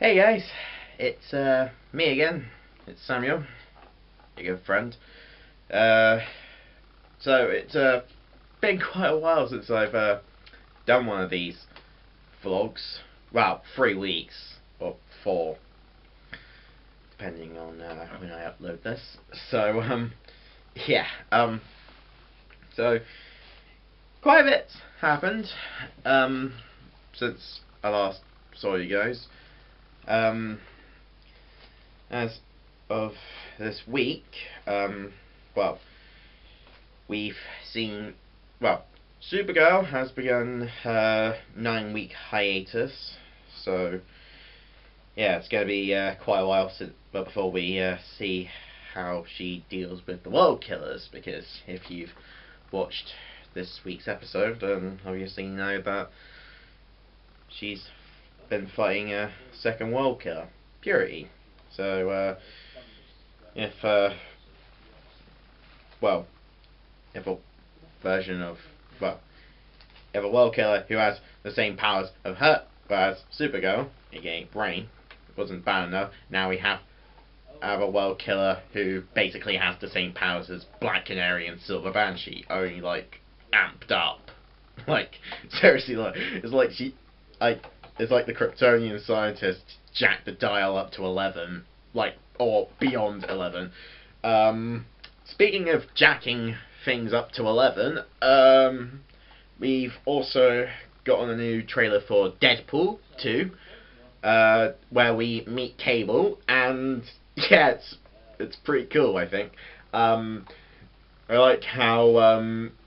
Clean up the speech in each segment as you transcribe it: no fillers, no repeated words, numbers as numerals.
Hey guys, it's me again. It's Samuel, your good friend. Uh, so it's been quite a while since I've done one of these vlogs. Well, 3 weeks or 4, depending on when I upload this. So yeah, so quite a bit happened since I last saw you guys. As of this week, well, we've seen, well, Supergirl has begun her 9-week hiatus, so yeah, it's going to be quite a while before we see how she deals with the world killers, because if you've watched this week's episode, then obviously you know that she's been fighting a second world killer, Purity. So if if a version of, if a world killer who has the same powers of her as Supergirl, aka Brain, wasn't bad enough, now we have a world killer who basically has the same powers as Black Canary and Silver Banshee, only like amped up. Like seriously, like it's like it's like the Kryptonian scientist jacked the dial up to 11, like, or beyond 11. Speaking of jacking things up to 11, we've also gotten a new trailer for Deadpool 2, where we meet Cable, and yeah, it's pretty cool, I think. I like how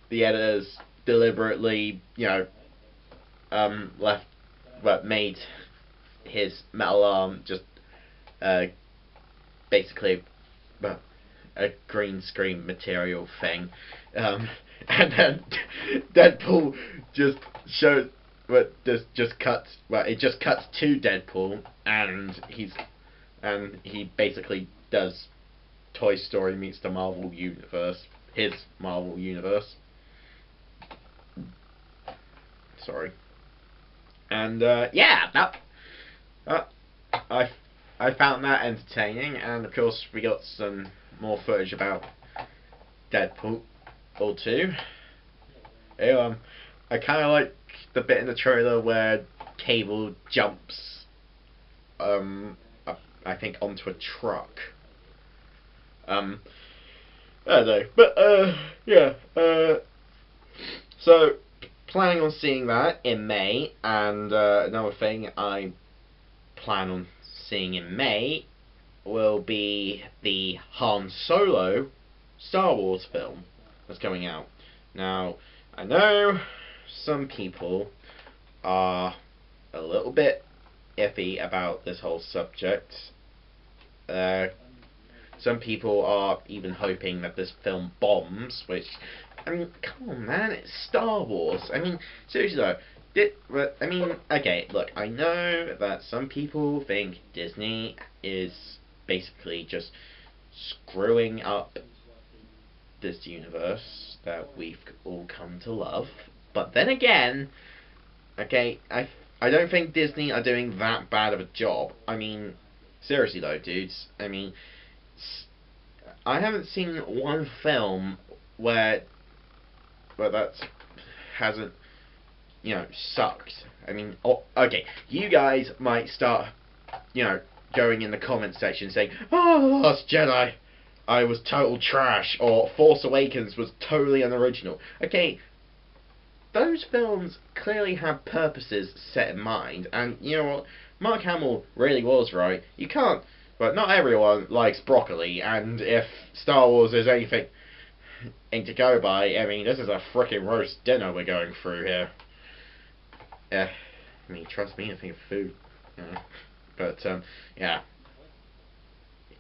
the editors deliberately, made his metal arm just basically a green screen material thing, and then Deadpool just shows, it just cuts to Deadpool, and he basically does Toy Story meets the Marvel Universe, his Marvel Universe. Sorry. And yeah, I found that entertaining, and of course we got some more footage about Deadpool 2. I kind of like the bit in the trailer where Cable jumps, I think onto a truck. I don't know, but yeah. So planning on seeing that in May, and another thing I plan on seeing in May will be the Han Solo Star Wars film that's coming out. Now, I know some people are a little bit iffy about this whole subject. Some people are even hoping that this film bombs, which, I mean, come on, man, it's Star Wars. I mean, seriously though, okay, look, I know that some people think Disney is basically just screwing up this universe that we've all come to love. But then again, okay, I don't think Disney are doing that bad of a job. I mean, seriously though, dudes, I mean, I haven't seen one film where that hasn't, sucked. I mean, okay, you guys might start, going in the comment section saying, "Oh, The Last Jedi, I was total trash," or "Force Awakens was totally unoriginal." Okay, those films clearly have purposes set in mind, and you know what? Mark Hamill really was right. You can't, but not everyone likes broccoli, and if Star Wars is anything to go by, I mean, this is a frickin' roast dinner we're going through here. I mean, trust me, I think of food. But, yeah.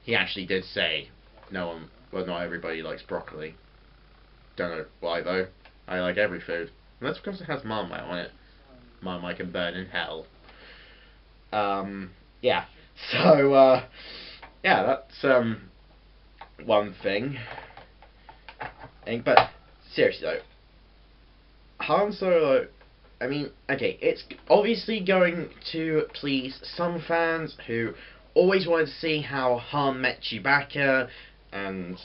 He actually did say not everybody likes broccoli. Don't know why, though. I like every food. And that's because it has Marmite on it. Marmite can burn in hell. Yeah. So, yeah, that's, one thing. But, seriously, though, Han Solo, I mean, okay, it's obviously going to please some fans who always wanted to see how Han met Chewbacca and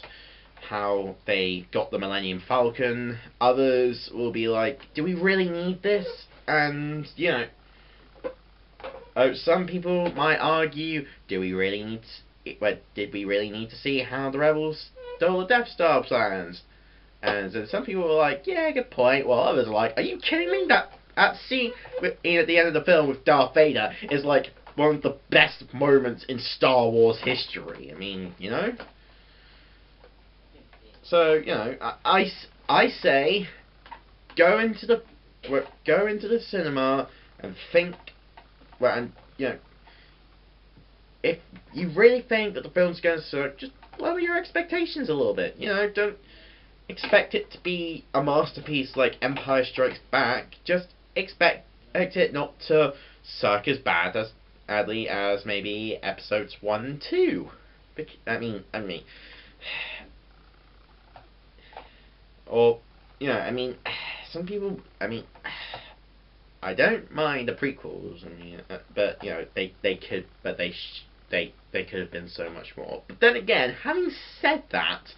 how they got the Millennium Falcon. Others will be like, do we really need this? And, you know, some people might argue, do we really need did we really need to see how the rebels stole the Death Star plans? And so some people were like, yeah, good point. While others are like, are you kidding me? That scene at the end of the film with Darth Vader is like one of the best moments in Star Wars history. I mean, you know? So, you know, I say, go into the cinema and think, well, and, you know, if you really think that the film's going to suck, just lower your expectations a little bit. You know, don't expect it to be a masterpiece like Empire Strikes Back. Just expect it not to suck as badly as maybe episodes 1 and 2. I mean, or, you know, I mean, some people, I mean, I don't mind the prequels. I mean, but you know, they could have been so much more. But then again, having said that,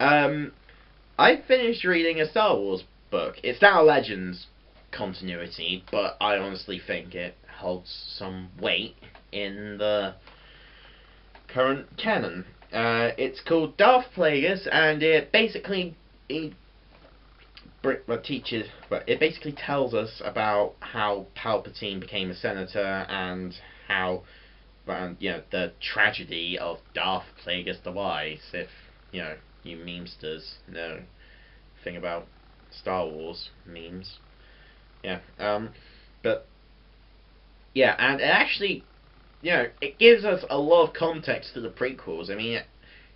I finished reading a Star Wars book. It's now Legends continuity, but I honestly think it holds some weight in the current canon. It's called Darth Plagueis, and it basically it basically tells us about how Palpatine became a senator and how, you know, the tragedy of Darth Plagueis the Wise. If you know, you memesters know thing about Star Wars memes, yeah. But yeah, and it actually, you know, it gives us a lot of context to the prequels. I mean,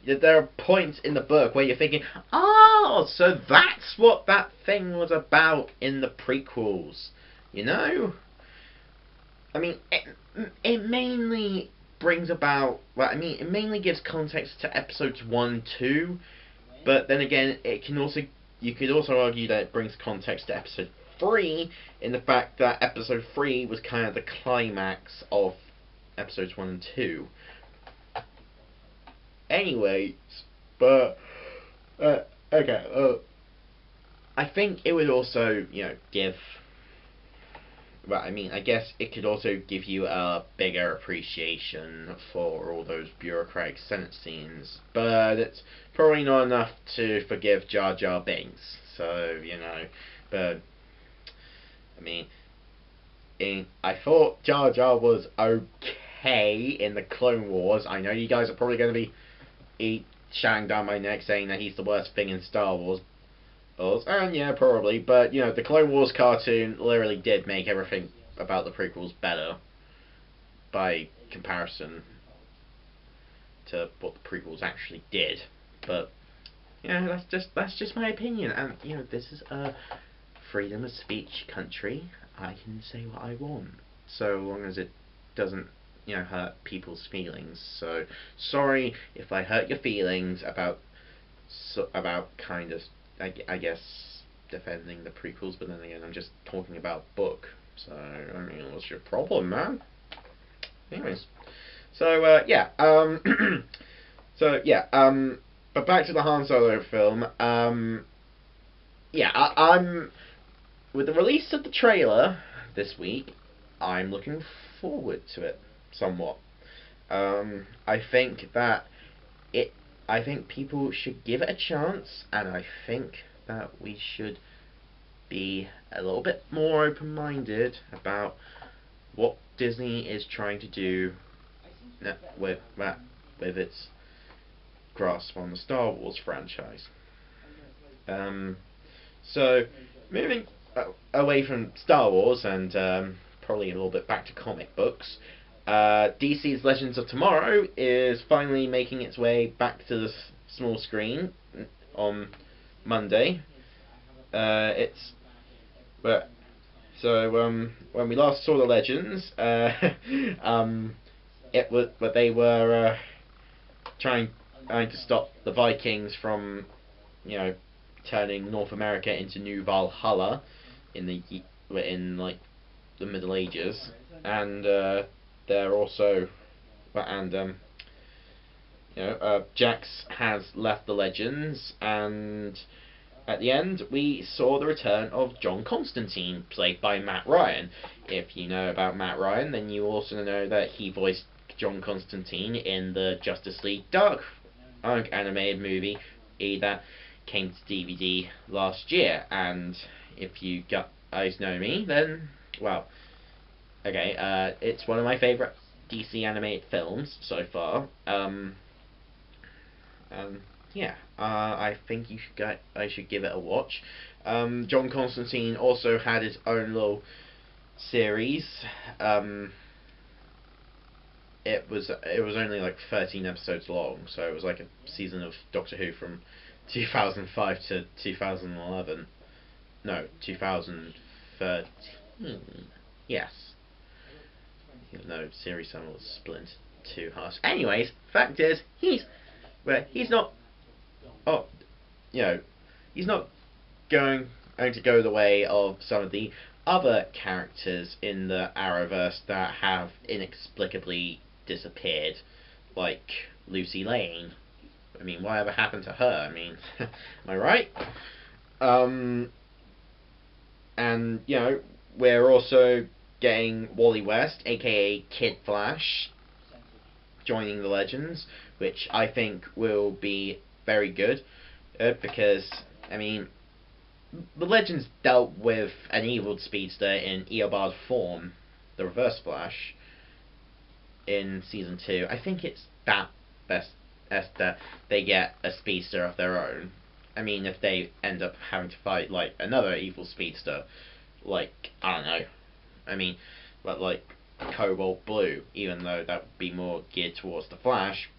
there are points in the book where you're thinking, oh, so that's what that thing was about in the prequels, you know? I mean, it mainly brings about, well, I mean, it mainly gives context to episodes 1, 2, but then again, you could also argue that it brings context to episode 3, in the fact that episode 3 was kind of the climax of episodes 1 and 2. Anyways, but okay. I think it would also, you know, give. Well, I mean, I guess it could also give you a bigger appreciation for all those bureaucratic Senate scenes, but it's probably not enough to forgive Jar Jar Binks. So, you know, but I mean, I thought Jar Jar was okay in the Clone Wars. I know you guys are probably going to be shouting down my neck saying that he's the worst thing in Star Wars. And yeah, probably, but you know, the Clone Wars cartoon literally did make everything about the prequels better by comparison to what the prequels actually did. But yeah, that's just my opinion, and you know, this is a freedom of speech country. I can say what I want, so long as it doesn't, you know, hurt people's feelings. So sorry if I hurt your feelings about kind of, I guess, defending the prequels, but then again, I'm just talking about book. So I mean, what's your problem, man? Anyways, so yeah, but back to the Han Solo film. Yeah, I'm with the release of the trailer this week. I'm looking forward to it somewhat. I think people should give it a chance, and I think that we should be a little bit more open-minded about what Disney is trying to do with its grasp on the Star Wars franchise. So, moving away from Star Wars and probably a little bit back to comic books, DC's Legends of Tomorrow is finally making its way back to the small screen on Monday. When we last saw the Legends, they were trying to stop the Vikings from, you know, turning North America into New Valhalla in the were in like the Middle Ages, and they're also, and Jax has left the Legends, and at the end we saw the return of John Constantine, played by Matt Ryan. If you know about Matt Ryan, then you also know that he voiced John Constantine in the Justice League Dark animated movie that came to DVD last year. And if you guys know me, then well, okay, it's one of my favourite DC animated films so far. Yeah, I think I should give it a watch. John Constantine also had his own little series. It was only like 13 episodes long, so it was like a season of Doctor Who from 2005 to 2011. No, 2013. Yes. Even though series 7 was split into 2 halves. Anyways, fact is, he's not. Oh, he's not going to go the way of some of the other characters in the Arrowverse that have inexplicably disappeared, like Lucy Lane. I mean, whatever happened to her? I mean, am I right? And we're also getting Wally West, aka Kid Flash, joining the Legends, which I think will be very good, because I mean, the Legends dealt with an evil speedster in Eobard form, the Reverse Flash, in season 2. I think it's that best that they get a speedster of their own. I mean, if they end up having to fight like another evil speedster, like I don't know, I mean, but like Cobalt Blue, even though that would be more geared towards the Flash,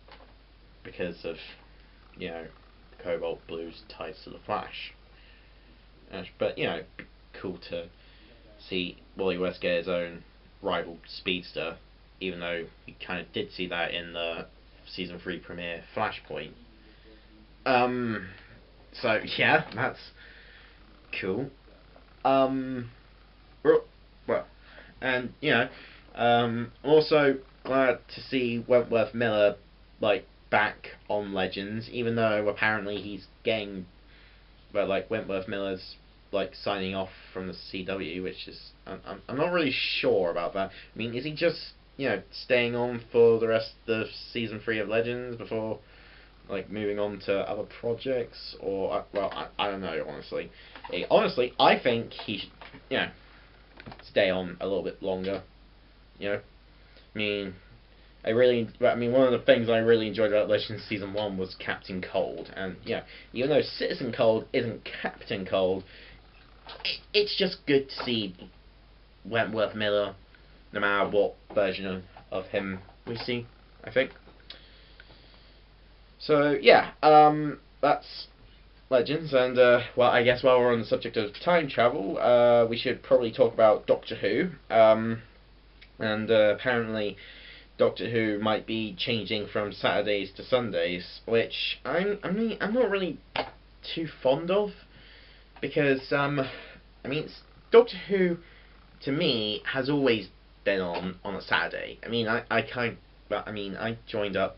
because of Cobalt Blue's ties to the Flash. But cool to see Wally West get his own rival speedster, even though we kind of did see that in the season 3 premiere Flashpoint. So yeah, that's cool. Well, and also glad to see Wentworth Miller back on Legends, even though apparently he's getting, Wentworth Miller's signing off from the CW, which is I'm not really sure about that. I mean, is he just staying on for the rest of season 3 of Legends before moving on to other projects, or I don't know, honestly. Honestly, I think he should stay on a little bit longer. I mean, one of the things I really enjoyed about Legends Season 1 was Captain Cold, and even though Citizen Cold isn't Captain Cold, it's just good to see Wentworth Miller, no matter what version of him we see, I think. So yeah, that's Legends, and I guess while we're on the subject of time travel, we should probably talk about Doctor Who, and apparently Doctor Who might be changing from Saturdays to Sundays, which I'm not really too fond of, because Doctor Who to me has always been on a Saturday. I mean, I joined up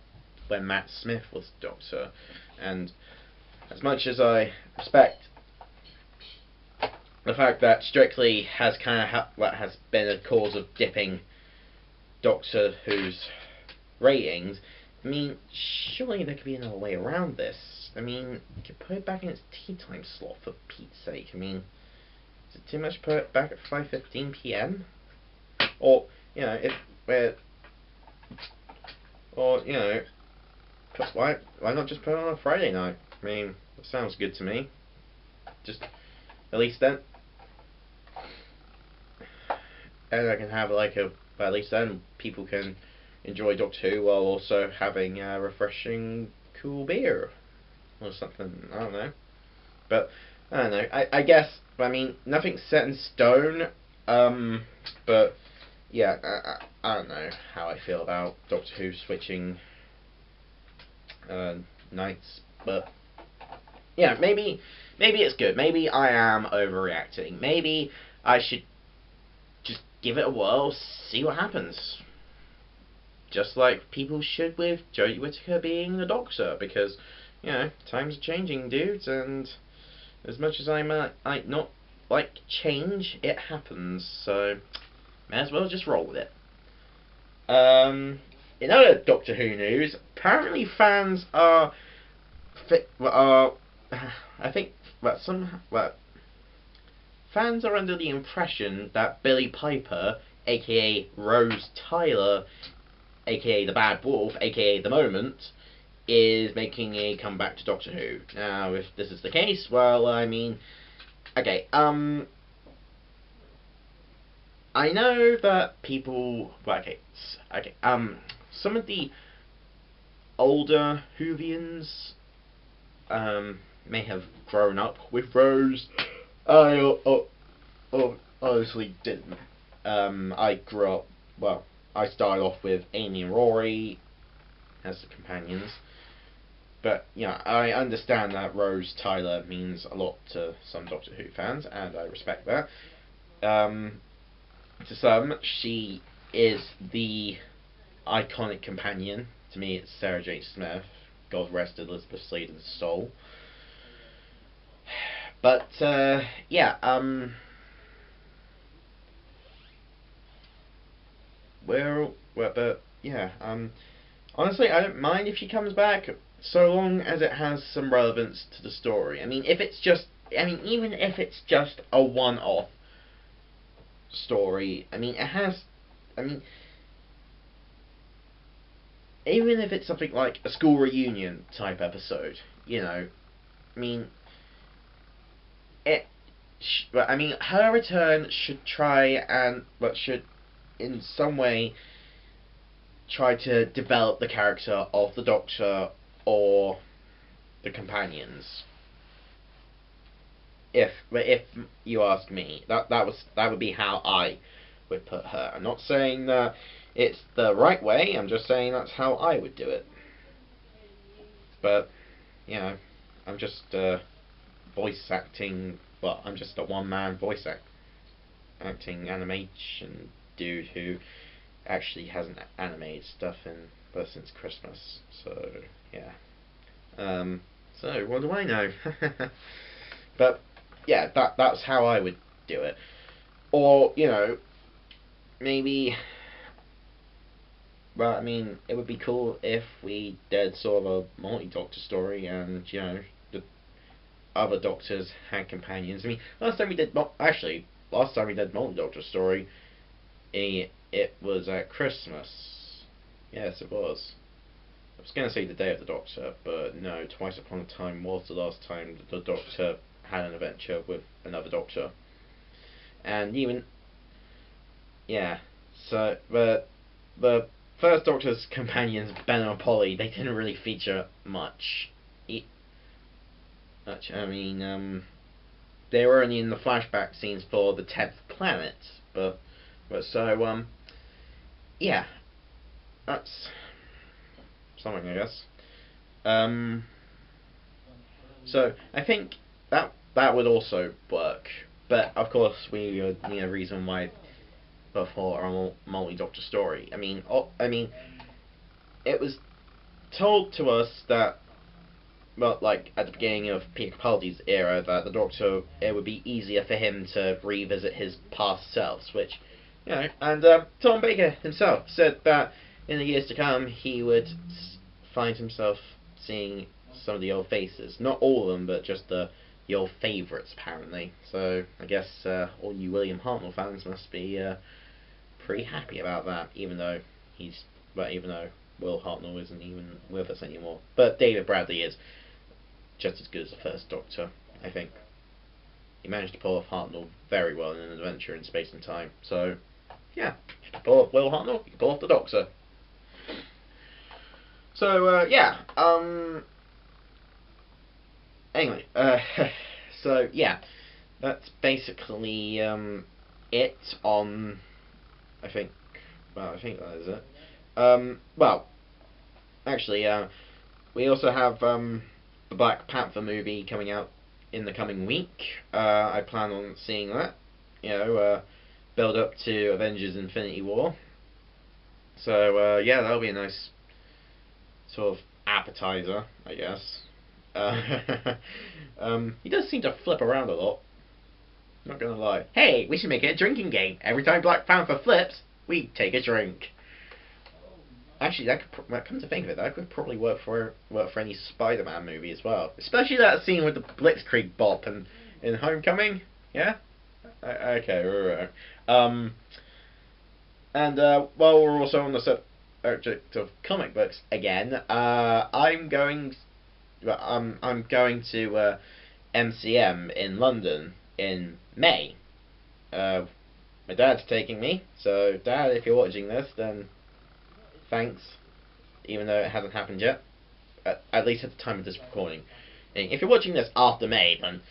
when Matt Smith was Doctor, and as much as I respect the fact that Strictly has has been a cause of dipping Doctor Who's ratings, I mean, surely there could be another way around this. I mean, you could put it back in its tea time slot, for Pete's sake. I mean, is it too much to put it back at 5:15 p.m? Or why not just put it on a Friday night? I mean, that sounds good to me. Just at least then, and I can have at least then people can enjoy Doctor Who while also having a refreshing cool beer or something. I don't know, but I don't know. I guess, I mean, nothing's set in stone. But yeah, I don't know how I feel about Doctor Who switching nights, but maybe it's good. Maybe I am overreacting. Maybe I should give it a whirl, see what happens. Just like people should with Jodie Whittaker being the Doctor, because, you know, times are changing, dudes, and as much as I not like change, it happens, so may as well just roll with it. In other Doctor Who news, apparently fans are, I think, fans are under the impression that Billie Piper, aka Rose Tyler, aka the Bad Wolf, aka the Moment, is making a comeback to Doctor Who. Now, if this is the case, well, I mean, okay, I know that people, some of the older Whovians, may have grown up with Rose. I honestly didn't. I grew up, well, I started off with Amy and Rory as the companions. But, you know, I understand that Rose Tyler means a lot to some Doctor Who fans, and I respect that. To some, she is the iconic companion. To me, it's Sarah J. Smith. God rest Elizabeth Sladen's soul. But, yeah, honestly, I don't mind if she comes back, so long as it has some relevance to the story. I mean, even if it's just a one-off story, I mean, even if it's something like a school reunion type episode, you know, I mean, her return should should in some way try to develop the character of the Doctor or the companions. If you ask me, that would be how I would put her. I'm not saying that it's the right way. I'm just saying that's how I would do it. But, you know, I'm just voice acting. Well, I'm just a one-man voice acting animation dude who actually hasn't animated stuff since Christmas. So yeah. So what do I know? But yeah, that's how I would do it. Or, you know, maybe. Well, I mean, it would be cool if we did sort of a multi-Doctor story, and, you know, the other Doctors had companions. I mean, last time we did multi-Doctor story, it was at Christmas. Yes, it was. I was going to say the Day of the Doctor, but no, Twice Upon a Time was the last time the Doctor had an adventure with another Doctor. And even, yeah, so, but the first Doctor's companions, Ben and Polly, they didn't really feature much. I mean, they were only in the flashback scenes for the 10th planet, but so, yeah, that's something, I guess. So I think that would also work, but of course we would need a reason why before a multi-Doctor story. I mean, it was told to us that, well, like at the beginning of Peter Capaldi's era, that the Doctor, it would be easier for him to revisit his past selves, which, you know, and Tom Baker himself said that in the years to come he would find himself seeing some of the old faces, not all of them, but just the old favourites apparently. So I guess all you William Hartnell fans must be pretty happy about that, even though Will Hartnell isn't even with us anymore. But David Bradley is just as good as the first Doctor, I think. He managed to pull off Hartnell very well in An Adventure in Space and Time. So, yeah, if you can pull off Will Hartnell, you can pull off the Doctor. So, yeah, anyway, so, yeah, that's basically, it on, I think that is it. Well, actually, we also have, the Black Panther movie coming out in the coming week. I plan on seeing that. You know, build up to Avengers Infinity War. So yeah, that'll be a nice sort of appetizer, I guess. He does seem to flip around a lot. Not gonna lie. Hey, we should make it a drinking game. Every time Black Panther flips, we take a drink. Actually, that come to think of it, that could probably work for any Spider-Man movie as well. Especially that scene with the Blitzkrieg bop and in Homecoming. Yeah. Okay. Right. And while we're also on the subject of comic books again, I'm going to MCM in London in May. My dad's taking me, so Dad, if you're watching this, then thanks, even though it hasn't happened yet, at least at the time of this recording. And if you're watching this after May, then,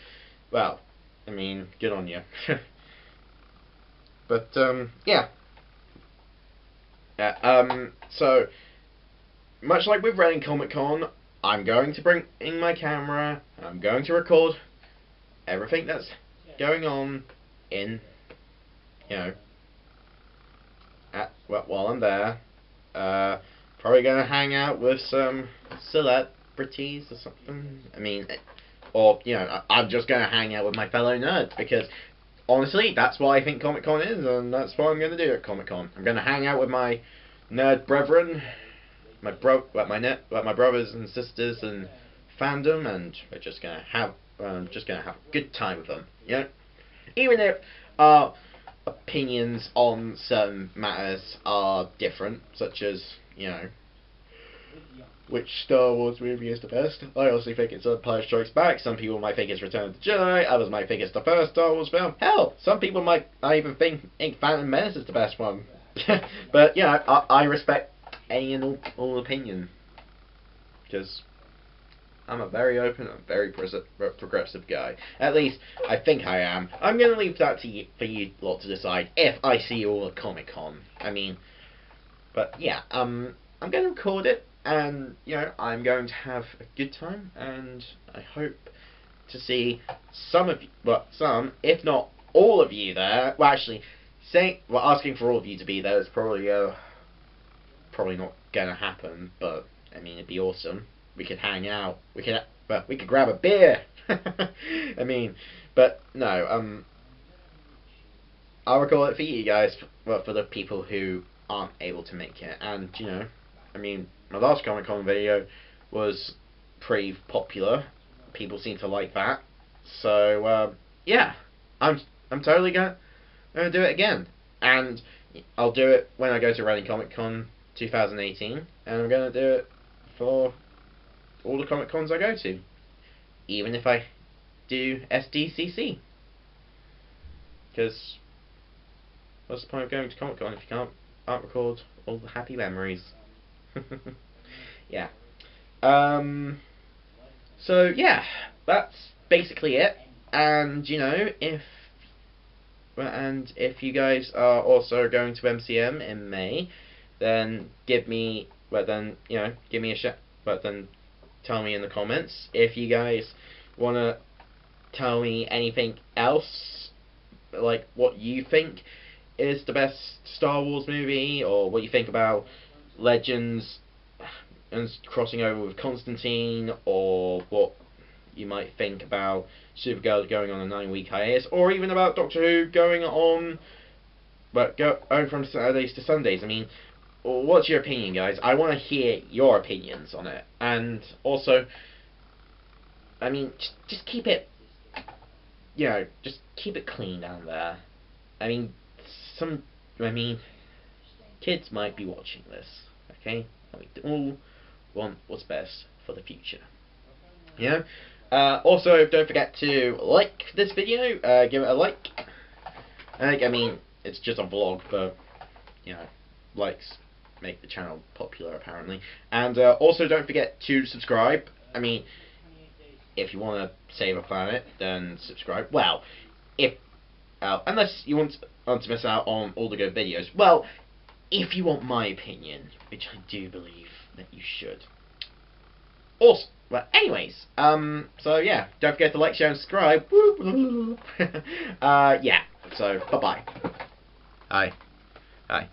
well, I mean, good on you. But yeah. So much like with Reading Comic Con, I'm going to bring in my camera. I'm going to record everything that's going on in, while I'm there. Probably gonna hang out with some celebrities or something. I mean, or I'm just gonna hang out with my fellow nerds because honestly, that's what I think Comic Con is, and that's what I'm gonna do at Comic Con. I'm gonna hang out with my nerd brethren, my brothers and sisters and fandom, and we're just gonna have a good time with them. Even if our opinions on certain matters are different, such as which Star Wars movie is the best. I honestly think it's Empire Strikes Back. Some people might think it's Return of the Jedi. Others might think it's the first Star Wars film. Hell, some people might not even think Phantom Menace is the best one. But I respect any and all opinion, because I'm a very open and very progressive guy. At least I think I am. I'm gonna leave that for you lot to decide if I see you all at Comic Con. I mean, but yeah, I'm gonna record it. And I'm going to have a good time, and I hope to see some of you, if not all of you there. Well, actually, asking for all of you to be there is probably not gonna happen. But I mean, it'd be awesome. We could hang out. We could grab a beer. I mean, but no. I'll record it for you guys, for the people who aren't able to make it, and I mean, my last Comic Con video was pretty popular. People seem to like that. So yeah, I'm totally gonna do it again, and I'll do it when I go to Reading Comic Con 2018, and I'm gonna do it for all the Comic Cons I go to, even if I do SDCC. Because what's the point of going to Comic Con if you can't record all the happy memories? Yeah. So yeah, that's basically it. And if you guys are also going to MCM in May, then give me a shout. But then tell me in the comments if you guys wanna tell me anything else, like what you think is the best Star Wars movie, or what you think about Legends and crossing over with Constantine, or what you might think about Supergirl going on a 9-week hiatus, or even about Doctor Who going from Saturdays to Sundays. I mean, what's your opinion, guys? I want to hear your opinions on it. And also, I mean, just keep it, just keep it clean down there. I mean, kids might be watching this, okay? And we all want what's best for the future. Also, don't forget to like this video. Give it a like. I mean, it's just a vlog, but likes make the channel popular apparently. And also, don't forget to subscribe. I mean, if you want to save a planet, then subscribe. Well, unless you want to miss out on all the good videos. Well, if you want my opinion, which I do believe that you should. Also, well, anyways, so yeah, don't forget to like, share, and subscribe. Yeah, so bye bye. Aye. Aye.